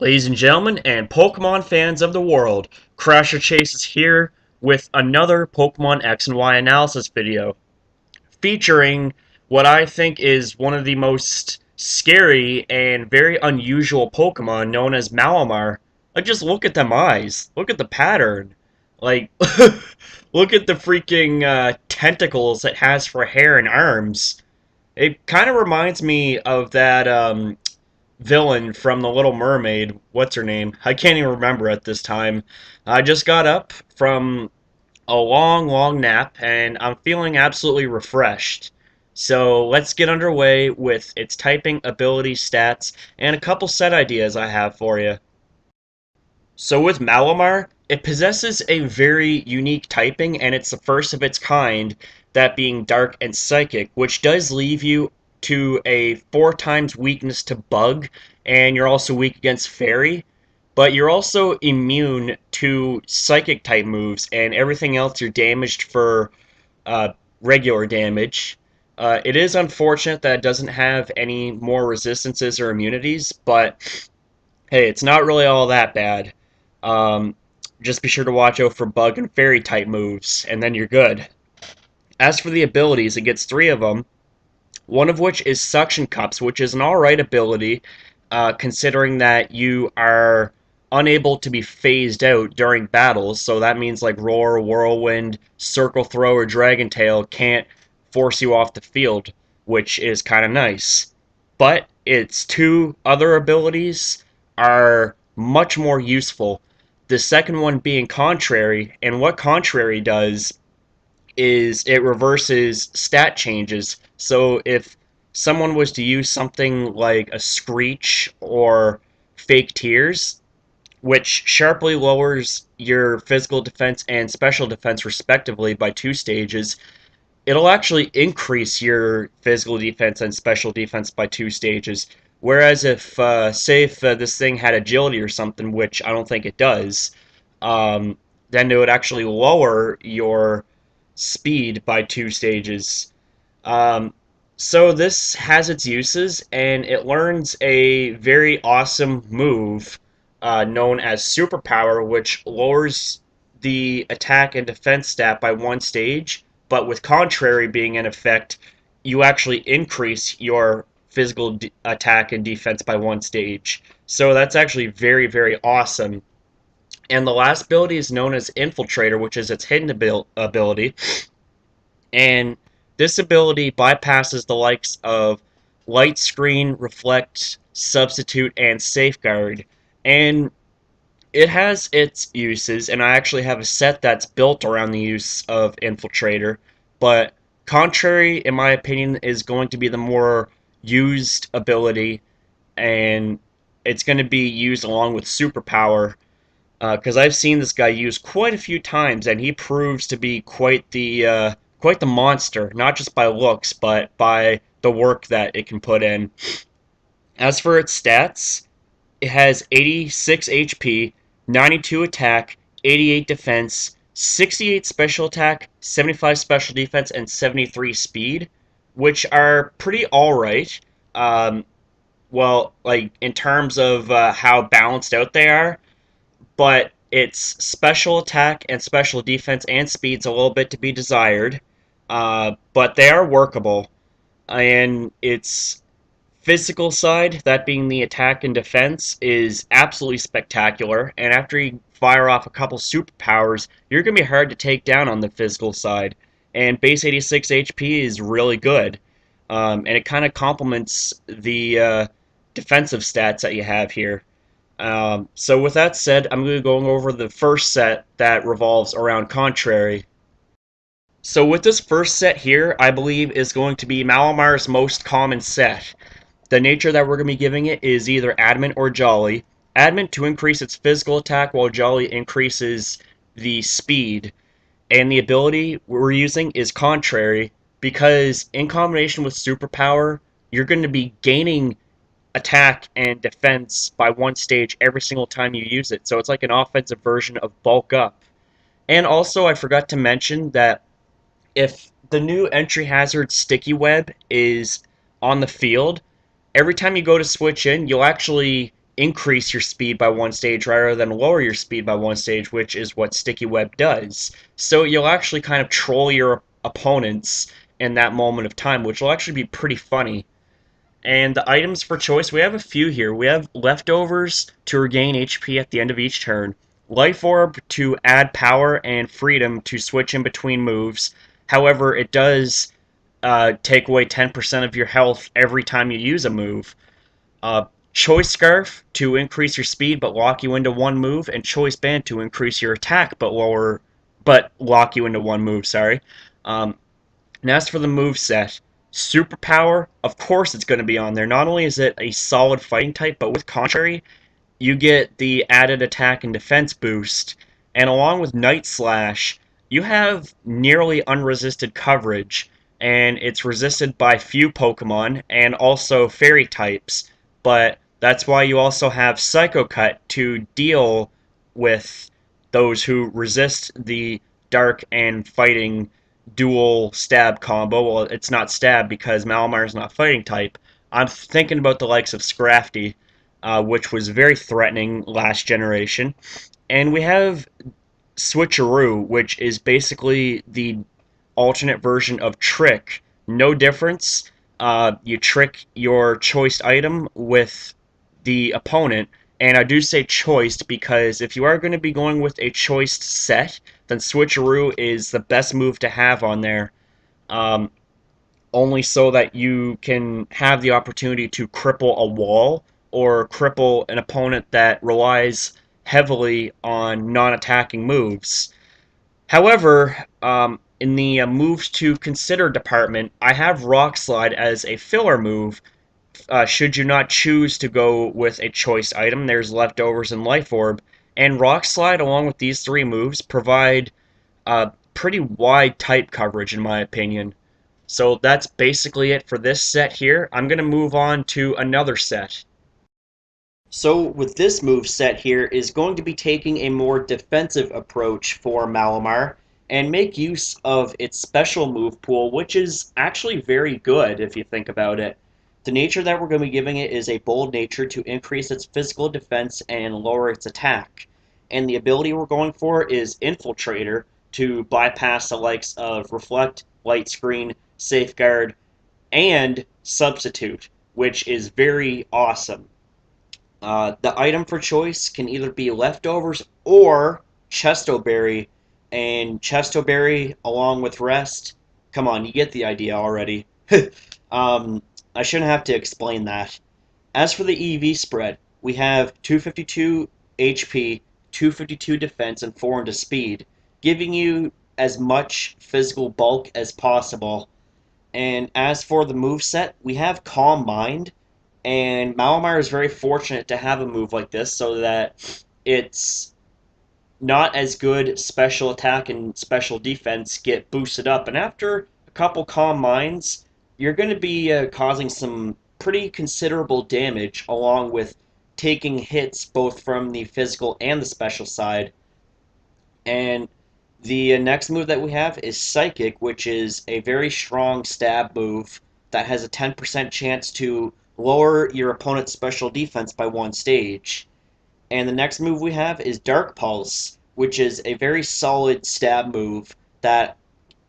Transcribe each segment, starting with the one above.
Ladies and gentlemen, and Pokemon fans of the world, Crasher Chase is here with another Pokemon X and Y analysis video, featuring what I think is one of the most scary and very unusual Pokemon known as Malamar. Like, just look at them eyes. Look at the pattern. Like, look at the freaking tentacles it has for hair and arms. It kind of reminds me of that villain from The Little Mermaid. What's her name? I can't even remember at this time. I just got up from a long, long nap, and I'm feeling absolutely refreshed. So let's get underway with its typing, ability, stats, and a couple set ideas I have for you. So with Malamar, it possesses a very unique typing, and it's the first of its kind, that being Dark and Psychic, which does leave you to a 4 times weakness to Bug, and you're also weak against Fairy, but you're also immune to Psychic type moves, and everything else you're damaged for uh, regular damage. It is unfortunate that it doesn't have any more resistances or immunities, but hey, it's not really all that bad. Um, just be sure to watch out for bug and fairy type moves, and then you're good. As for the abilities, it gets 3 of them, one of which is Suction Cups, which is an alright ability, considering that you are unable to be phased out during battles, so that means like Roar, Whirlwind, Circle Throw, or Dragon Tail can't force you off the field, which is kind of nice. But its 2 other abilities are much more useful. The second one being Contrary, and what Contrary does is it reverses stat changes. So if someone was to use something like a Screech or Fake Tears, which sharply lowers your physical defense and special defense respectively by 2 stages, it'll actually increase your physical defense and special defense by 2 stages. Whereas if, say, if this thing had agility or something, which I don't think it does, um, then it would actually lower your speed by 2 stages. Um, so this has its uses, and it learns a very awesome move known as Superpower, which lowers the attack and defense stat by 1 stage, but with Contrary being in effect, you actually increase your physical attack and defense by 1 stage. So that's actually very, very awesome. And the last ability is known as Infiltrator, which is its hidden ability. And this ability bypasses the likes of Light Screen, Reflect, Substitute, and Safeguard. And it has its uses, and I actually have a set that's built around the use of Infiltrator. But Contrary, in my opinion, is going to be the more used ability, and it's going to be used along with Superpower. Because I've seen this guy used quite a few times, and he proves to be quite the monster, not just by looks, but by the work that it can put in. As for its stats, it has 86 HP, 92 attack, 88 defense, 68 special attack, 75 special defense, and 73 speed, which are pretty alright. Well, like in terms of how balanced out they are, but its special attack and special defense and speed's a little bit to be desired. But they are workable. And its physical side, that being the attack and defense, is absolutely spectacular. And after you fire off a couple superpowers, you're going to be hard to take down on the physical side. And base 86 HP is really good. And it kind of complements the defensive stats that you have here. So with that said, I'm going to go over the first set that revolves around Contrary. So with this first set here, I believe is going to be Malamar's most common set. The nature that we're going to be giving it is either Adamant or Jolly. Adamant to increase its physical attack, while Jolly increases the speed. And the ability we're using is Contrary, because in combination with Superpower, you're going to be gaining attack and defense by 1 stage every single time you use it. So it's like an offensive version of Bulk Up. And also, I forgot to mention that if the new entry hazard Sticky Web is on the field, every time you go to switch in, you'll actually increase your speed by one stage rather than lower your speed by one stage, which is what Sticky Web does. So you'll actually kind of troll your opponents in that moment of time, which will actually be pretty funny. And the items for choice, we have a few here. We have Leftovers to regain HP at the end of each turn, Life Orb to add power, and Freedom to switch in between moves. However, it does take away 10% of your health every time you use a move. Choice Scarf to increase your speed but lock you into one move, and Choice Band to increase your attack but lock you into one move. Sorry. And as for the moveset, Superpower, of course it's going to be on there. Not only is it a solid fighting type, but with Contrary, you get the added attack and defense boost. And along with Night Slash, you have nearly unresisted coverage, and it's resisted by few Pokemon and also fairy types. But that's why you also have Psycho Cut to deal with those who resist the dark and fighting dual stab combo. Well, it's not stab because Malamar is not fighting type. I'm thinking about the likes of Scrafty, which was very threatening last generation. And we have Switcheroo, which is basically the alternate version of Trick. No difference. You trick your choiced item with the opponent, and I do say choiced because if you are going to be going with a choiced set, then Switcheroo is the best move to have on there. Um, Only so that you can have the opportunity to cripple a wall or cripple an opponent that relies heavily on non-attacking moves. However, in the moves to consider department, I have Rock Slide as a filler move. Should you not choose to go with a choice item, there's Leftovers and Life Orb. And Rock Slide, along with these three moves, provide pretty wide type coverage, in my opinion. So that's basically it for this set here. I'm going to move on to another set. So with this move set here is going to be taking a more defensive approach for Malamar and make use of its special move pool, which is actually very good if you think about it. The nature that we're going to be giving it is a bold nature to increase its physical defense and lower its attack. And the ability we're going for is Infiltrator to bypass the likes of Reflect, Light Screen, Safeguard, and Substitute, which is very awesome. The item for choice can either be Leftovers or Chestoberry, and Chestoberry along with Rest. Come on, you get the idea already. I shouldn't have to explain that. As for the EV spread, we have 252 HP, 252 defense, and 4 into speed, giving you as much physical bulk as possible. And as for the move set, we have Calm Mind, and Malamar is very fortunate to have a move like this so that it's not as good special attack and special defense get boosted up. And after a couple Calm Minds, you're going to be causing some pretty considerable damage along with taking hits both from the physical and the special side. And the next move that we have is Psychic, which is a very strong stab move that has a 10% chance to lower your opponent's special defense by one stage. And the next move we have is Dark Pulse, which is a very solid stab move that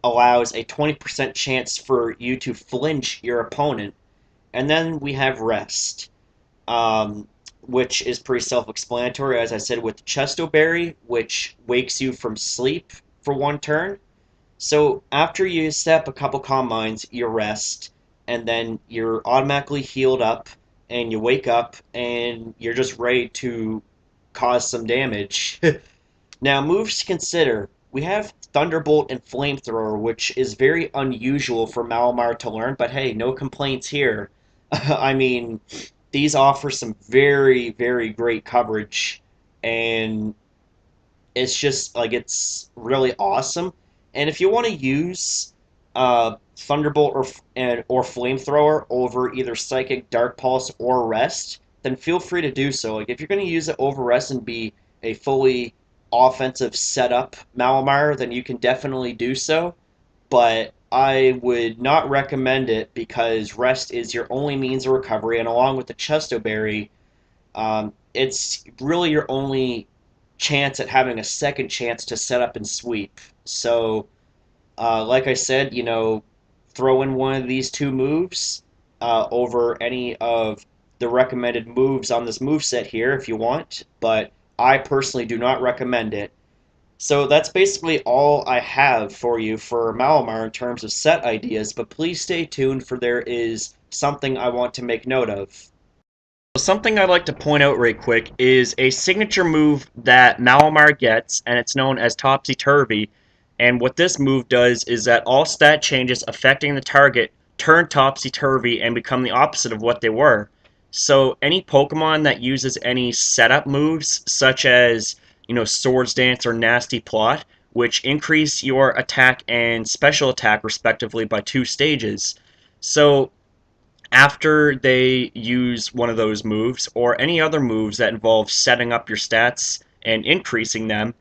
allows a 20% chance for you to flinch your opponent. And then we have Rest, which is pretty self-explanatory, as I said, with Chestoberry, which wakes you from sleep for one turn. So after you step a couple Calm Minds, you rest, and then you're automatically healed up, and you wake up, and you're just ready to cause some damage. Now, moves to consider. We have Thunderbolt and Flamethrower, which is very unusual for Malamar to learn, but hey, no complaints here. I mean, these offer some very, very great coverage, and it's just like it's really awesome. And if you want to use Thunderbolt or Flamethrower over either Psychic, Dark Pulse, or Rest, then feel free to do so. Like if you're going to use it over Rest and be a fully offensive setup Malamar, then you can definitely do so. But I would not recommend it because Rest is your only means of recovery, and along with the Chestoberry, It's really your only chance at having a second chance to set up and sweep. So, like I said, throw in one of these two moves over any of the recommended moves on this move set here if you want, but I personally do not recommend it. So that's basically all I have for you for Malamar in terms of set ideas, but please stay tuned for there is something I want to make note of. Something I'd like to point out right quick is a signature move that Malamar gets, and it's known as Topsy-Turvy. And what this move does is that all stat changes affecting the target turn topsy-turvy and become the opposite of what they were. So any Pokemon that uses any setup moves, such as, Swords Dance or Nasty Plot, which increase your attack and special attack respectively by 2 stages. So after they use one of those moves or any other moves that involve setting up your stats and increasing them,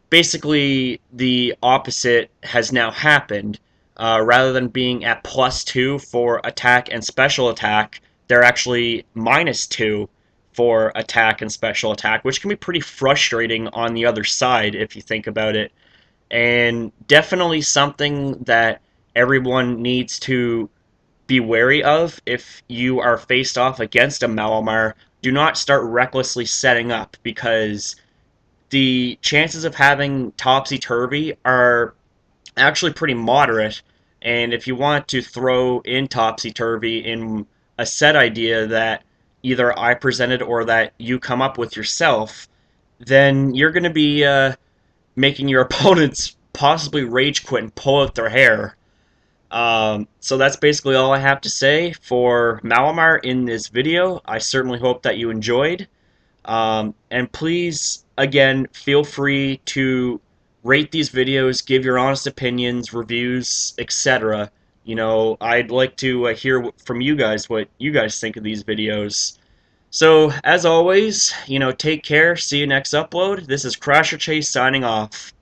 basically the opposite has now happened. Rather than being at +2 for attack and special attack, they're actually -2 for attack and special attack, which can be pretty frustrating on the other side if you think about it. And definitely something that everyone needs to be wary of if you are faced off against a Malamar. Do not start recklessly setting up because the chances of having topsy-turvy are actually pretty moderate. And if you want to throw in topsy-turvy in a set idea that either I presented or that you come up with yourself, then you're going to be making your opponents possibly rage quit and pull out their hair. So that's basically all I have to say for Malamar in this video. I certainly hope that you enjoyed. And please, again, feel free to rate these videos, give your honest opinions, reviews, etc. I'd like to hear from you guys what you guys think of these videos. So, as always, take care. See you next upload. This is Crasher Chase signing off.